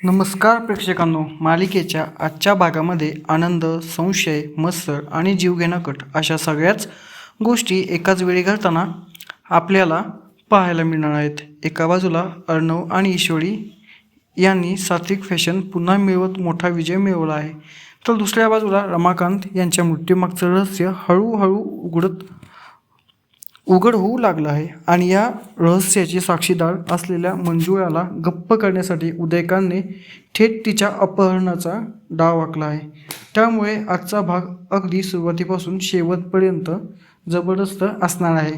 नमस्कार प्रेक्षकांनो, मालिकेच्या आजच्या भागामध्ये आनंद, संशय, मत्सर आणि जीवघेणा कट अशा सगळ्याच गोष्टी एकाच वेळी घडताना आपल्याला पाहायला मिळणार आहेत. एका बाजूला अर्णव आणि ईश्वरी यांनी सात्विक फॅशन पुन्हा मिळवत मोठा विजय मिळवला आहे, तर दुसऱ्या बाजूला रमाकांत यांच्या मृत्यूमागचं रहस्य हळूहळू उघड होऊ लागलं आहे. आणि या रहस्याची साक्षीदार असलेल्या मंजुळाला गप्प करण्यासाठी उदयकांतने थेट तिच्या अपहरणाचा डाव आखला आहे. त्यामुळे आजचा भाग अगदी सुरुवातीपासून शेवटपर्यंत जबरदस्त असणार आहे.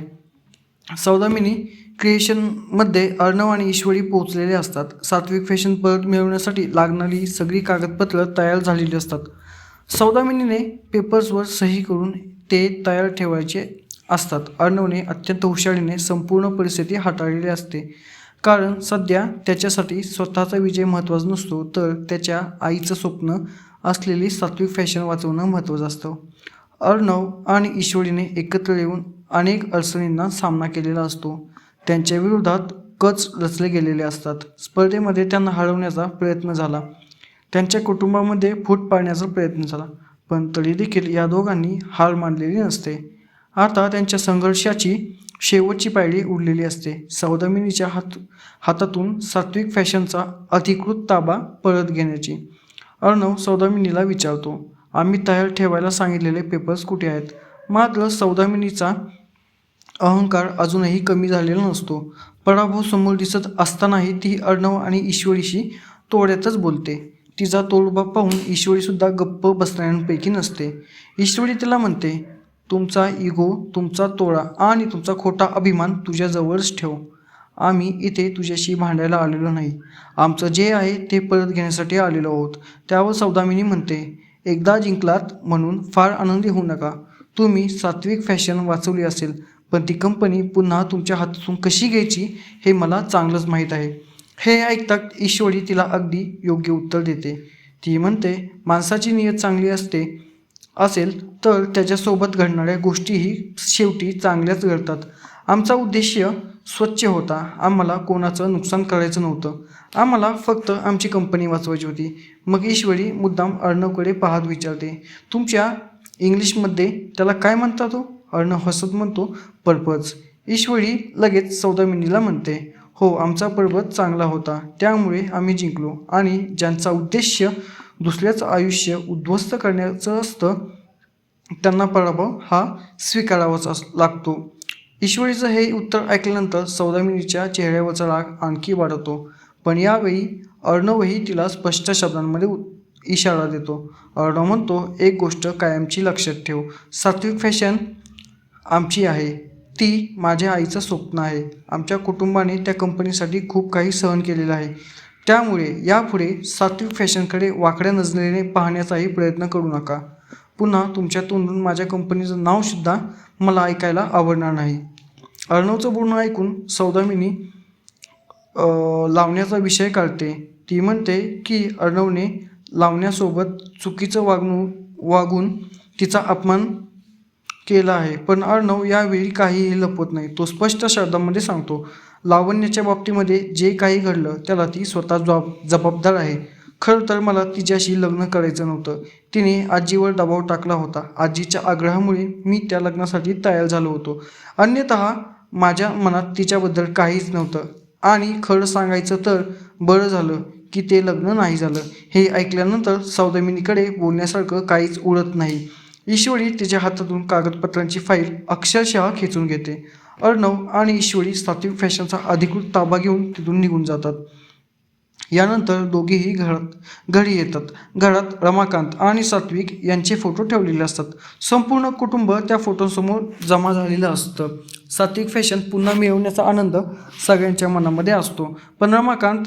सौदामिनी क्रिएशनमध्ये अर्णव आणि ईश्वरी पोहोचलेले असतात. सात्विक फॅशन परत मिळवण्यासाठी लागणारी सगळी कागदपत्रं तयार झालेली असतात. सौदामिनीने पेपर्सवर सही करून ते तयार ठेवायचे असतात. अर्णवने अत्यंत हुशारीने संपूर्ण परिस्थिती हाताळलेली असते, कारण सध्या त्याच्यासाठी स्वतःचा विजय महत्त्वाचा नसतो, तर त्याच्या आईचं स्वप्न असलेली सात्विक फॅशन वाचवणं महत्त्वाचं असतं. अर्णव आणि ईश्वरीने एकत्र येऊन अनेक अडचणींना सामना केलेला असतो. त्यांच्या विरोधात कच रचले गेलेले असतात. स्पर्धेमध्ये त्यांना हरवण्याचा प्रयत्न झाला, त्यांच्या कुटुंबामध्ये फूट पाडण्याचा प्रयत्न झाला, पण तरी देखील या दोघांनी हार मानलेली नसते. आता त्यांच्या संघर्षाची शेवटची पायरी उरलेली असते, सौदामिनीच्या हातातून सात्विक फॅशनचा अधिकृत ताबा परत घेण्याची. अर्णव सौदामिनीला विचारतो, आम्ही तयार ठेवायला सांगितलेले पेपर्स कुठे आहेत? मात्र सौदामिनीचा अहंकार अजूनही कमी झालेला नसतो. पराभव समोर दिसत असतानाही ती अर्णव आणि ईश्वरीशी तोड्यातच बोलते. तिचा तोडगा पाहून ईश्वरीसुद्धा गप्प बसणाऱ्यांपैकी नसते. ईश्वरी तिला म्हणते, तुमचा इगो, तुमचा तोडा आणि तुमचा खोटा अभिमान तुझ्याजवळच ठेव. आम्ही इथे तुझ्याशी भांडायला आलेलो नाही, आमचं जे आहे ते परत घेण्यासाठी आलेलो आहोत. त्यावर सौदामिनी म्हणते, एकदा जिंकलात म्हणून फार आनंदी होऊ नका. तुम्ही सात्विक फॅशन वाचवली असेल, पण ती कंपनी पुन्हा तुमच्या हातातून कशी घ्यायची हे मला चांगलंच माहीत आहे. हे ऐकता ईश्वरी तिला अगदी योग्य उत्तर देते. ती म्हणते, माणसाची नियत चांगली असेल तर त्याच्यासोबत घडणाऱ्या गोष्टीही शेवटी चांगल्याच घडतात. आमचा उद्देश्य स्वच्छ होता, आम्हाला कोणाचं नुकसान करायचं नव्हतं, आम्हाला फक्त आमची कंपनी वाचवायची होती. मग ईश्वरी मुद्दाम अर्णवकडे पाहत विचारते, तुमच्या इंग्लिशमध्ये त्याला काय म्हणतात हो? अर्णव हसत म्हणतो, पर्पज. ईश्वरी लगेच सौदामिनीला म्हणते, हो, आमचा पर्पज चांगला होता, त्यामुळे आम्ही जिंकलो. आणि ज्यांचा उद्देश्य दुसऱ्याचं आयुष्य उद्ध्वस्त करण्याचं असतं, त्यांना पराभव हा स्वीकारावाच लागतो. ईश्वरीचं हे उत्तर ऐकल्यानंतर सौदामिनीच्या चेहऱ्यावरचा राग आणखी वाढतो, पण यावेळी अर्णवही तिला स्पष्ट शब्दांमध्ये इशारा देतो. अर्णव म्हणतो, एक गोष्ट कायमची लक्षात ठेव, सात्विक फॅशन आमची आहे, ती माझ्या आईचं स्वप्न आहे. आमच्या कुटुंबाने त्या कंपनीसाठी खूप काही सहन केलेलं आहे, त्यामुळे यापुढे सात्विक फॅशनकडे वाकड्या नजरेने पाहण्याचाही प्रयत्न करू नका. पुन्हा तुमच्या तोंडून माझ्या कंपनीचं नावसुद्धा मला ऐकायला आवडणार नाही. अर्णवचं बोलणं ऐकून सौदामिनी लावण्याचा विषय काढते. ती म्हणते की अर्णवने लावण्यासोबत चुकीचं वागून तिचा अपमान केला आहे, पण अर्णव यावेळी काहीही लपवत नाही. तो स्पष्ट शब्दांमध्ये सांगतो, लावण्याच्या बाबतीमध्ये जे काही घडलं त्याला ती स्वतः जबाबदार आहे. खरं तर मला तिच्याशी लग्न करायचं नव्हतं, तिने आजीवर दबाव टाकला होता. आजीच्या आग्रहामुळे मी त्या लग्नासाठी तयार झालो होतो, अन्यथा माझ्या मनात तिच्याबद्दल काहीच नव्हतं. आणि खरं सांगायचं तर बरं झालं की ते लग्न नाही झालं. हे ऐकल्यानंतर सौदामिनीकडे बोलण्यासारखं काहीच उरत नाही. ईश्वरी तिच्या हातातून कागदपत्रांची फाईल अक्षरशः खेचून घेते. अर्णव आणि ईश्वरी सात्विक फॅशनचा अधिकृत ताबा घेऊन तिथून निघून जातात. यानंतर दोघेही घरी येतात. घरात रमाकांत आणि सात्विक यांचे फोटो ठेवलेले असतात. संपूर्ण कुटुंब त्या फोटोसमोर जमा झालेलं असतं. सात्विक फॅशन पुन्हा मिळवण्याचा आनंद सगळ्यांच्या मनामध्ये असतो, पण रमाकांत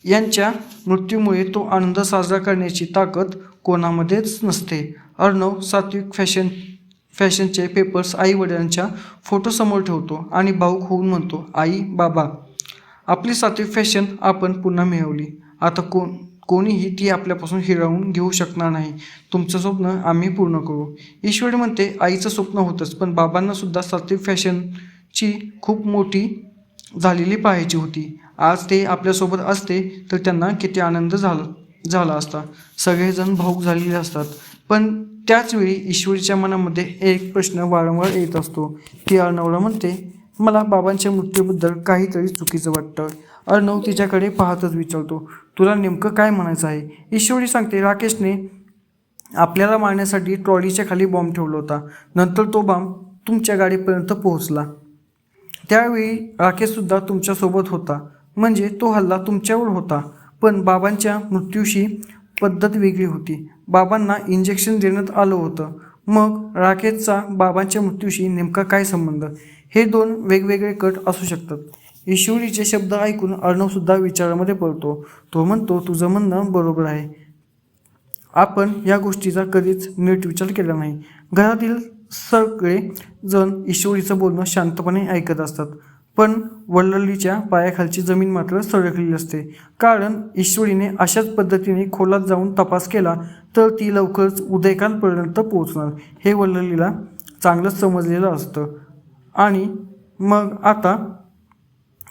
यांच्या मृत्यूमुळे तो आनंद साजरा करण्याची ताकद कोणामध्येच नसते. अर्णव सात्विक फॅशनचे पेपर्स आई-वडिलांच्या फोटोसमोर ठेवतो आणि भावूक होऊन म्हणतो, आई, बाबा, आपली सात्विक फॅशन आपण पुन्हा मिळवली. आता कोणीही ती आपल्यापासून हिरावून घेऊ शकणार नाही. तुमचं स्वप्न आम्ही पूर्ण करू. ईश्वरी म्हणते, आईचं स्वप्न होतंच, पण बाबांना सुद्धा सात्विक फॅशनची खूप मोठी झालेली पाहायची होती. आज ते आपल्यासोबत असते तर त्यांना किती आनंद झाला असता. सगळेजण भावूक झालेले असतात. पण त्याचवेळी ईश्वरीच्या मनामध्ये एक प्रश्न वारंवार येत असतो. ती अर्णवला म्हणते, मला बाबांच्या मृत्यूबद्दल काहीतरी चुकीचं वाटतं. अर्णव तिच्याकडे पाहतच विचारतो, तुला नेमकं काय म्हणायचं आहे? ईश्वरी सांगते, राकेशने आपल्याला मारण्यासाठी ट्रॉलीच्या खाली बॉम्ब ठेवला होता. नंतर तो बॉम्ब तुमच्या गाडीपर्यंत पोहोचला. त्यावेळी राकेशसुद्धा तुमच्यासोबत होता. म्हणजे तो हल्ला तुमच्यावर होता. पण बाबांच्या मृत्यूशी पद्धत वेगळी होती. बाबांना इंजेक्शन देण्यात आलं होतं. मग राकेशचा बाबांच्या मृत्यूशी नेमका काय संबंध? हे दोन वेगवेगळे कट असू शकतात. ईश्वरीचे शब्द ऐकून अर्णवसुद्धा विचारामध्ये पडतो. तो म्हणतो, तुझं म्हणणं बरोबर आहे. आपण या गोष्टीचा कधीच नीट विचार केला नाही. घरातील सगळे जण ईश्वरीचं बोलणं शांतपणे ऐकत असतात. पण वल्ललीच्या पायाखालची जमीन मात्र सरकलेली असते. कारण ईश्वरीने अशाच पद्धतीने खोलात जाऊन तपास केला तर ती लवकरच उदयकांपर्यंत पोहोचणार हे वल्ललीला चांगलंच समजलेलं असतं. आणि मग आता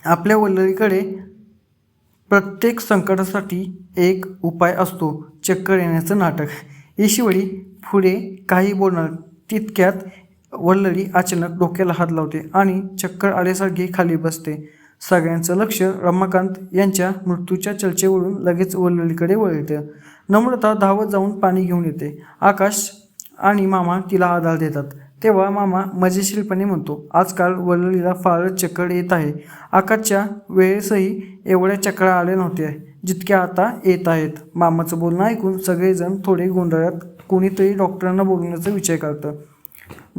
आपल्या वल्ललीकडे प्रत्येक संकटासाठी एक उपाय असतो, चक्कर येण्याचं नाटक. ईश्वरी पुढे काही बोलणार तितक्यात वल्लली अचानक डोक्याला हात लावते आणि चक्कर आल्यासारखी खाली बसते. सगळ्यांचं लक्ष रमाकांत यांच्या मृत्यूच्या चर्चेवरून लगेच वल्ललीकडे वळते. नम्रता धावत जाऊन पाणी घेऊन येते. आकाश आणि मामा तिला आधार देतात. तेव्हा मामा मजेशीरपणे म्हणतो, आजकाल वल्ललीला फारच चक्कर येत आहे. आकाशच्या वेळेसही एवढ्या चक्रा आल्या नव्हत्या जितक्या आता येत आहेत. मामाचं बोलणं ऐकून सगळेजण थोडे गोंधळात. कोणीतरी डॉक्टरांना बोलवण्याचा विचार करतं.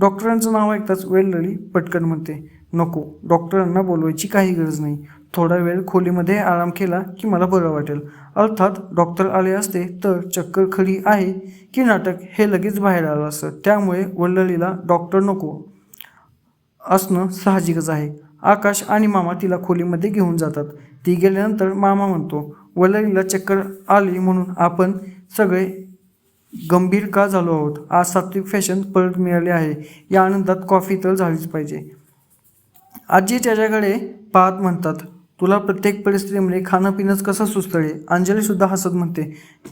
डॉक्टरांचं नाव ऐकताच वल्लली पटकन म्हणते, नको, डॉक्टरांना बोलवायची काही गरज नाही. थोडा वेळ खोलीमध्ये आराम केला की मला बरं वाटेल. अर्थात डॉक्टर आले असते तर चक्कर खरी आहे की नाटक हे लगेच बाहेर आलं असतं. त्यामुळे वल्ललीला डॉक्टर नको असणं साहजिकच आहे. आकाश आणि मामा तिला खोलीमध्ये घेऊन जातात. ती गेल्यानंतर मामा म्हणतो, वल्ललीला चक्कर आली म्हणून आपण सगळे गंभीर का झालो आहोत? आज सात्विक फॅशन परत मिळाली आहे. या आनंदात कॉफी तर झालीच पाहिजे. आजी त्याच्याकडे पाहत म्हणतात, तुला प्रत्येक परिस्थितीमध्ये खाणं पिणंच कसं सुचतळे? अंजलीसुद्धा हसत म्हणते,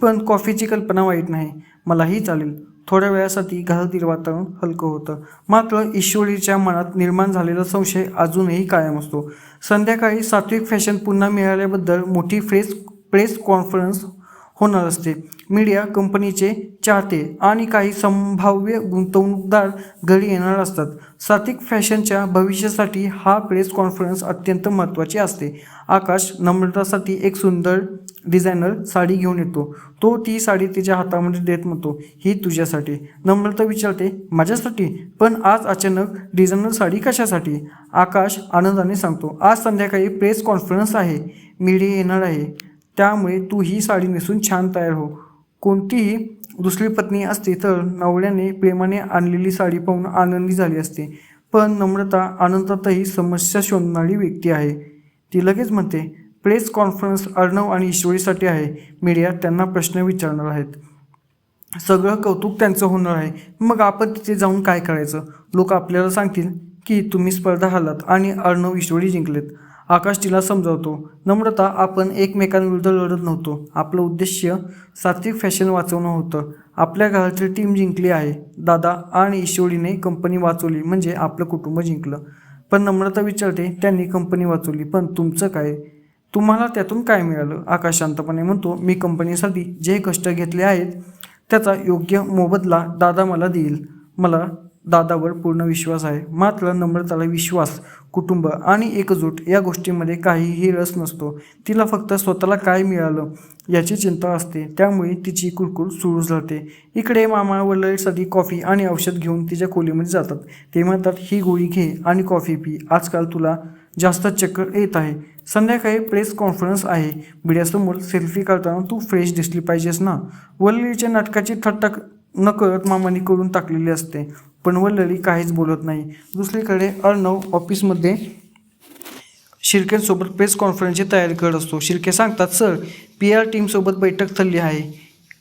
पण कॉफीची कल्पना वाईट नाही. मलाही चालेल. थोड्या वेळासाठी घरातील वातावरण हलकं होतं. मात्र ईश्वरीच्या मनात निर्माण झालेला संशय अजूनही कायम असतो. संध्याकाळी सात्विक फॅशन पुन्हा मिळाल्याबद्दल मोठी प्रेस कॉन्फरन्स होणार असते. मीडिया, कंपनीचे चाहते आणि काही संभाव्य गुंतवणूकदार घरी येणार असतात. सात्विक फॅशनच्या भविष्यासाठी हा प्रेस कॉन्फरन्स अत्यंत महत्त्वाची असते. आकाश नम्रतासाठी एक सुंदर डिझायनर साडी घेऊन येतो. तो ती साडी तिच्या हातामध्ये देत म्हणतो, ही तुझ्यासाठी. नम्रता विचारते, माझ्यासाठी? पण आज अचानक डिझायनर साडी कशासाठी? आकाश आनंदाने सांगतो, आज संध्याकाळी प्रेस कॉन्फरन्स आहे. मीडिया येणार आहे. त्यामुळे तू ही साडी नेसून छान तयार हो. कोणतीही दुसरी पत्नी असती तर नवऱ्याने प्रेमाने आणलेली साडी पाहून आनंदी झाली असते. पण नम्रता आनंदातही समस्या शोधणारी व्यक्ती आहे. ती लगेच म्हणते, प्रेस कॉन्फरन्स अर्णव आणि ईश्वरीसाठी आहे. मीडिया त्यांना प्रश्न विचारणार आहेत. सगळं कौतुक त्यांचं होणार आहे. मग आपण तिथे जाऊन काय करायचं? लोक आपल्याला सांगतील की तुम्ही स्पर्धा हरलात आणि अर्णव ईश्वरी जिंकलेत. आकाश तिला समजावतो, नम्रता, आपण एकमेकांविरुद्ध लढत नव्हतो. आपलं उद्देश्य सात्विक फॅशन वाचवणं होतं. आपल्या घराची टीम जिंकली आहे. दादा आणि ईश्वरीने कंपनी वाचवली म्हणजे आपलं कुटुंब जिंकलं. पण नम्रता विचारते, त्यांनी कंपनी वाचवली पण तुमचं काय? तुम्हाला त्यातून काय मिळालं? आकाश शांतपणे म्हणतो, मी कंपनीसाठी जे कष्ट घेतले आहेत त्याचा योग्य मोबदला दादा मला देईल. मला दादावर पूर्ण विश्वास आहे. मात्र नम्रताला विश्वास, कुटुंब आणि एकजूट या गोष्टींमध्ये काहीही रस नसतो. तिला फक्त स्वतःला काय मिळालं याची चिंता असते. त्यामुळे तिची कुरकुर सुरूच राहते. इकडे मामा वल्ललीसाठी कॉफी आणि औषध घेऊन तिच्या खोलीमध्ये जातात. ते म्हणतात, ही गोळी घे आणि कॉफी पी. आजकाल तुला जास्त चक्कर येत आहे. संध्याकाळी प्रेस कॉन्फरन्स आहे. मीडियासमोर सेल्फी काढताना तू फ्रेश दिसली पाहिजेस ना. वल्ललीच्या नाटकाची थट्टा नकळत मामाने करून टाकलेली असते. पण वल्लली काहीच बोलत नाही. दुसरीकडे अर्णव ऑफिसमध्ये शिर्केंसोबत प्रेस कॉन्फरन्सची तयारी करत असतो. शिर्के सांगतात, सर, PR टीमसोबत बैठक ठरली आहे.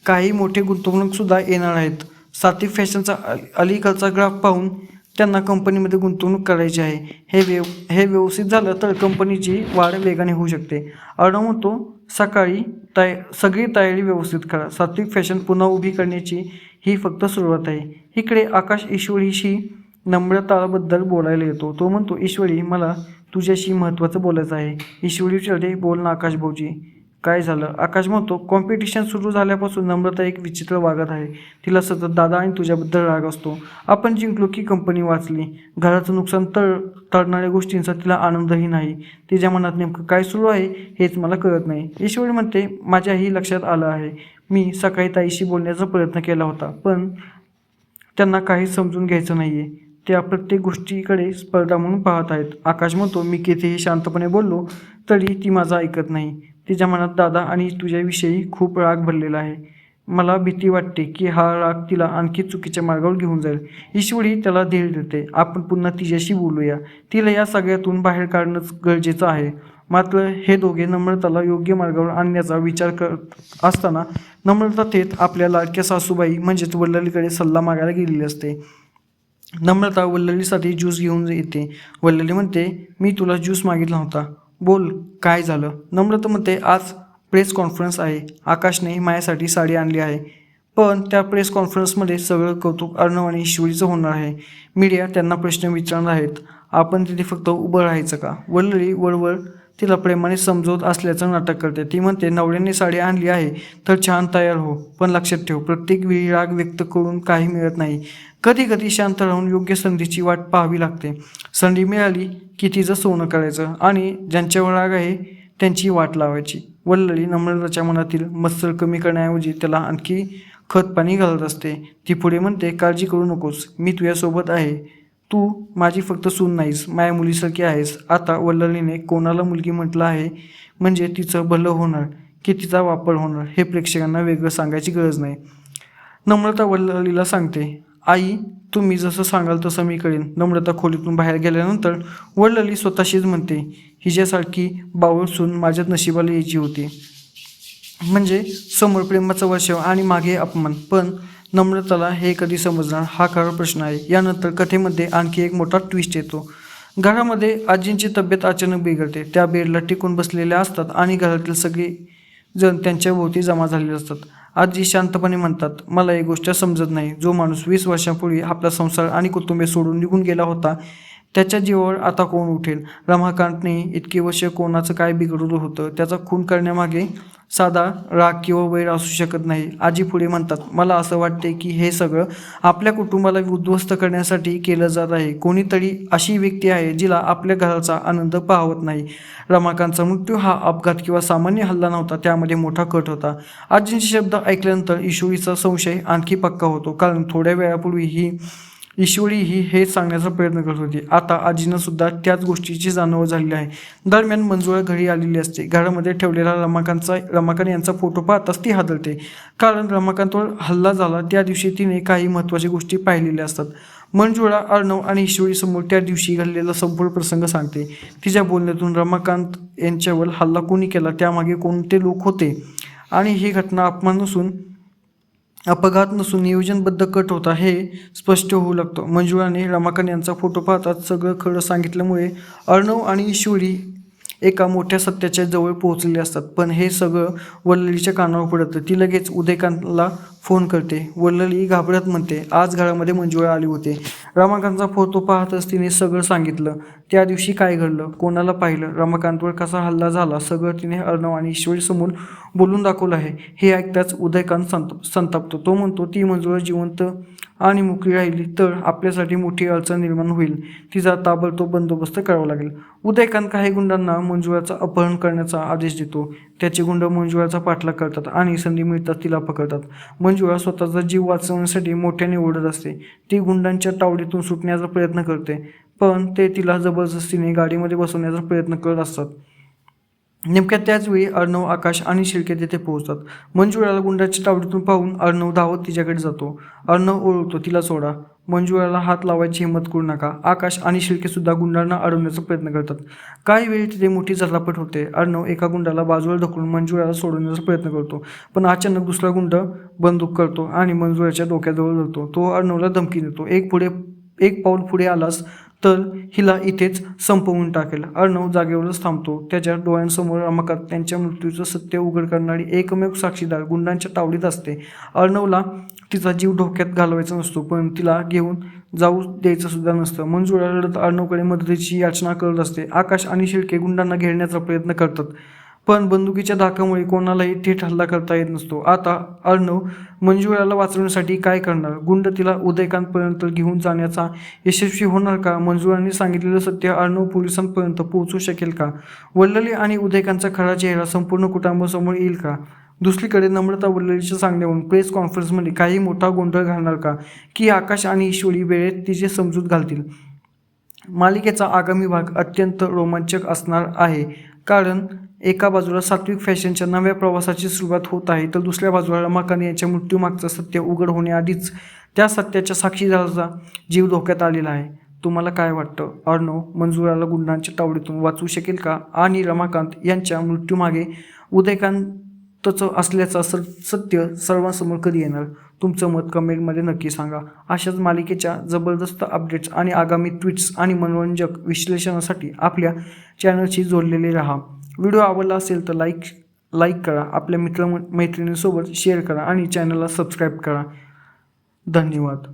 काही मोठे गुंतवणूकसुद्धा येणार आहेत. सात्विक फॅशनचा अलीकडचा ग्राफ पाहून त्यांना कंपनीमध्ये गुंतवणूक करायची आहे. हे व्यवस्थित झालं तर कंपनीची वाढ वेगाने होऊ शकते. अर्णव म्हणतो, सगळी तयारी व्यवस्थित करा. सात्विक फॅशन पुन्हा उभी करण्याची ही फक्त सुरुवात आहे. इकडे आकाश ईश्वरीशी नम्रताबद्दल बोलायला येतो. तो म्हणतो, ईश्वरी, मला तुझ्याशी महत्त्वाचं बोलायचं आहे. ईश्वरी विचारते, बोल ना आकाश भाऊजी, काय झालं? आकाश म्हणतो, कॉम्पिटिशन सुरू झाल्यापासून नम्रता एक विचित्र वागत आहे. तिला सतत दादा आणि तुझ्याबद्दल राग असतो. आपण जिंकलो की कंपनी वाचली, घराचं नुकसान टळणाऱ्या गोष्टींचा तिला आनंदही नाही. तिच्या मनात नेमकं काय सुरू आहे हेच मला कळत नाही. ईश्वरी म्हणते, माझ्याही लक्षात आलं आहे. मी सकाळी ताईशी बोलण्याचा प्रयत्न केला होता, पण त्यांना काही समजून घ्यायचं नाही आहे. त्या प्रत्येक गोष्टीकडे स्पर्धा म्हणून पाहत आहेत. आकाश म्हणतो, मी कितीही शांतपणे बोललो तरी ती माझं ऐकत नाही. तिच्या मनात दादा आणि तुझ्याविषयी खूप राग भरलेला आहे. मला भीती वाटते की हा राग तिला आणखी चुकीच्या मार्गावर घेऊन जाईल. ईश्वरी त्याला धीर देते. आपण पुन्हा तिच्याशी बोलूया. तिला या सगळ्यातून बाहेर काढणंच गरजेचं आहे. मात्र हे दोघे नम्रताला योग्य मार्गावर आणण्याचा विचार करत असताना नम्रता थेट आपल्या लाडक्या सासूबाई म्हणजेच वल्ललीकडे सल्ला मागायला गेलेली असते. नम्रता वल्ललीसाठी ज्यूस घेऊन येते. वल्लली म्हणते, मी तुला ज्यूस मागितला होता, बोल काय झालं? नम्रता म्हणते, आज प्रेस कॉन्फरन्स आहे. आकाशने माझ्यासाठी साडी आणली आहे, पण त्या प्रेस कॉन्फरन्समध्ये सगळं कौतुक अर्णव आणि ईश्वरीचं होणार आहे. मीडिया त्यांना प्रश्न विचारणार आहेत. आपण तिथे फक्त उभं राहायचं का? वल्लली वळवळ तिला प्रेमाने समजवत असल्याचं नाटक करते. ती म्हणते, नवऱ्याने साडी आणली आहे तर छान तयार हो, पण लक्षात ठेव, प्रत्येक वेळी राग व्यक्त करून काही मिळत नाही. कधी कधी शांत राहून योग्य संधीची वाट पाहावी लागते. संधी मिळाली की तिचं सोनं करायचं आणि ज्यांच्यावर राग आहे त्यांची वाट लावायची. वल्लली नम्रताच्या मनातील मत्सर कमी करण्याऐवजी त्याला आणखी खतपाणी घालत असते. ती पुढे म्हणते, काळजी करू नकोस, मी तुझ्यासोबत आहे. तू माझी फक्त सून नाहीस, माझ्या मुलीसारखी आहेस. आता वल्ललीने कोणाला मुलगी म्हटलं आहे म्हणजे तिचं भलं होणार की तिचा वापर होणार हे प्रेक्षकांना वेगळं सांगायची गरज नाही. नम्रता वल्ललीला सांगते, आई, तुम्ही जसं सांगाल तसं मी करेन. नम्रता खोलीतून बाहेर गेल्यानंतर वल्लली स्वतःशीच म्हणते, हिच्यासारखी बावळ सून माझ्यात नशिबाला यायची होती. म्हणजे समोर प्रेमाचं वर्ष आणि मागे अपमान. पण नम्रताला हे कधी समजणार हा खरा प्रश्न आहे. यानंतर कथेमध्ये आणखी एक मोठा ट्विस्ट येतो. घरामध्ये आजींची तब्येत अचानक बिघडते. त्या बेडला टिकून बसलेल्या असतात आणि घरातील सगळे जण त्यांच्या भोवती जमा झालेले असतात. आजी शांतपणे म्हणतात, मला एक गोष्ट समजत नाही. जो माणूस 20 वर्षांपूर्वी आपला संसार आणि कुटुंबे सोडून निघून गेला होता, त्याच्या जीवावर आता कोण उठेल? रमाकांतने इतकी वर्ष कोणाचं काय बिघडलं होतं? त्याचा खून करण्यामागे साधा राग किंवा वैर असू शकत नाही. आजी पुढे म्हणतात, मला असं वाटते की हे सगळं आपल्या कुटुंबाला उद्ध्वस्त करण्यासाठी केलं जात आहे. कोणीतरी अशी व्यक्ती आहे जिला आपल्या घराचा आनंद पाहवत नाही. रमाकांतचा मृत्यू हा अपघात किंवा सामान्य हल्ला नव्हता, त्यामध्ये मोठा कट होता. आजींचे शब्द ऐकल्यानंतर ईश्वरीचा संशय आणखी पक्का होतो, कारण थोड्या वेळापूर्वी ईश्वरी हेच सांगण्याचा प्रयत्न करत होती. आता आजींना सुद्धा त्याच गोष्टीची जाणीव झालेली आहे. दरम्यान मंजुळा घरी आलेली असते. घरामध्ये ठेवलेला रमाकांत यांचा फोटो पाहताच ती हादरते, कारण रमाकांतवर हल्ला झाला त्या दिवशी तिने काही महत्त्वाच्या गोष्टी पाहिलेल्या असतात. मंजुळा अर्णव आणि ईश्वरीसमोर त्या दिवशी घडलेला संपूर्ण प्रसंग सांगते. तिच्या बोलण्यातून रमाकांत यांच्यावर हल्ला कोणी केला, त्यामागे कोणते लोक होते आणि ही घटना अपघात नसून नियोजनबद्ध कट होता हे स्पष्ट होऊ लागतं. मंजुळाने रमाकांत यांचा फोटो पाहताच सगळं खरं सांगितल्यामुळे अर्णव आणि ईश्वरी एका मोठ्या सत्याच्या जवळ पोहोचलेले असतात. पण हे सगळं वल्ललीच्या कानावर पडतं. ती लगेच उदयकांतला फोन करते. वल्लली घाबरत म्हणते, आज घरामध्ये मंजुळा आली होती. रमाकांतचा फोटो पाहतच तिने सगळं सांगितलं. त्या दिवशी काय घडलं, कोणाला पाहिलं, रमाकांतवर कसा हल्ला झाला, सगळं तिने अर्णव आणि ईश्वरीसमोर बोलून दाखवलं आहे. हे ऐकताच उदयकांत संतापतो. तो म्हणतो, ती मंजुळा जिवंत आणि मोकळी राहिली तर आपल्यासाठी मोठी अडचण निर्माण होईल. तिचा ताबडतोब बंदोबस्त करावा लागेल. उदयकांत काही गुंडांना मंजुळाचं अपहरण करण्याचा आदेश देतो. त्याचे गुंड मंजुळाचा पाठलाग करतात आणि संधी मिळताच तिला पकडतात. मंजुळा स्वतःचा जीव वाचवण्यासाठी मोठ्याने ओढत असते. ती गुंडांच्या तावडीतून सुटण्याचा प्रयत्न करते, पण ते तिला जबरदस्तीने गाडीमध्ये बसवण्याचा प्रयत्न करत असतात. नेमक्या त्याच वेळी अर्णव, आकाश आणि शिर्के तिथे पोहोचतात. मंजुळाला गुंडाच्या तावडीतून पाहून अर्णव धावत तिच्याकडे जातो. अर्णव ओरडतो, तिला सोडा. मंजुळाला हात लावायची हिंमत करू नका. आकाश आणि शिर्के सुद्धा गुंडांना अडवण्याचा प्रयत्न करतात. काही वेळी तिथे मोठी झटापट होते. अर्णव एका गुंडाला बाजूला ढकलून मंजुळाला सोडवण्याचा प्रयत्न करतो, पण अचानक दुसरा गुंड बंदूक करतो आणि मंजुळाच्या डोक्याजवळ धरतो. तो अर्णवला धमकी देतो, एक पुढे एक पाऊल पुढे आलास तर हिला इथेच संपवून टाकेल. अर्णव जागेवरच थांबतो. त्याच्या डोळ्यांसमोर रमाकांत त्यांच्या मृत्यूचं सत्य उघड करणारी एकमेव साक्षीदार गुंडांच्या तावडीत असते. अर्णवला तिचा जीव धोक्यात घालवायचा नसतो, पण तिला घेऊन जाऊ द्यायचं सुद्धा नसतं. मंजुळा रडत अर्णवकडे मदतीची याचना करत असते. आकाश आणि शिर्के गुंडांना घेरण्याचा प्रयत्न करतात, पण बंदुकीच्या धाकामुळे कोणालाही थेट हल्ला करता येत नसतो. आता अर्णव मंजुळाला वाचवण्यासाठी काय करणार? गुंड तिला उदयकांतपर्यंत घेऊन जाण्याचा यशस्वी होणार का? मंजुळाने सांगितलेलं सत्य अर्णव पोलिसांपर्यंत पोहोचू शकेल का? वल्लली आणि उदयकांतचा खरा चेहरा संपूर्ण कुटुंबासमोर येईल का? दुसरीकडे नम्रता वल्ललीच्या सांगण्यावरून प्रेस कॉन्फरन्समध्ये काही मोठा गोंधळ घालणार का, की आकाश आणि ईश्वरी वेळेत तिची समजूत घालतील? मालिकेचा आगामी भाग अत्यंत रोमांचक असणार आहे, कारण एका बाजूला सात्विक फॅशनच्या नव्या प्रवासाची सुरुवात होत आहे, तर दुसऱ्या बाजूला रमाकांत यांच्या मृत्यूमागचं सत्य उघड होण्याआधीच त्या सत्याच्या साक्षीदाराचा जीव धोक्यात आलेला आहे. तुम्हाला काय वाटतं? अर्णव मंजुळाला गुंडांच्या तावडीतून वाचवू शकेल का? आणि रमाकांत यांच्या मृत्यूमागे उदयकांतचं असल्याचं सत्य सर्वांसमोर कधी येणार? तुमचं मत कमेंटमध्ये नक्की सांगा. अशाच मालिकेच्या जबरदस्त अपडेट्स आणि आगामी ट्विट्स आणि मनोरंजक विश्लेषणासाठी आपल्या चॅनलशी जोडलेले राहा. व्हिडिओ आवडला असेल तर लाईक करा, आपल्या मैत्रिणींसोबत शेअर करा आणि चॅनलला सबस्क्राईब करा. धन्यवाद.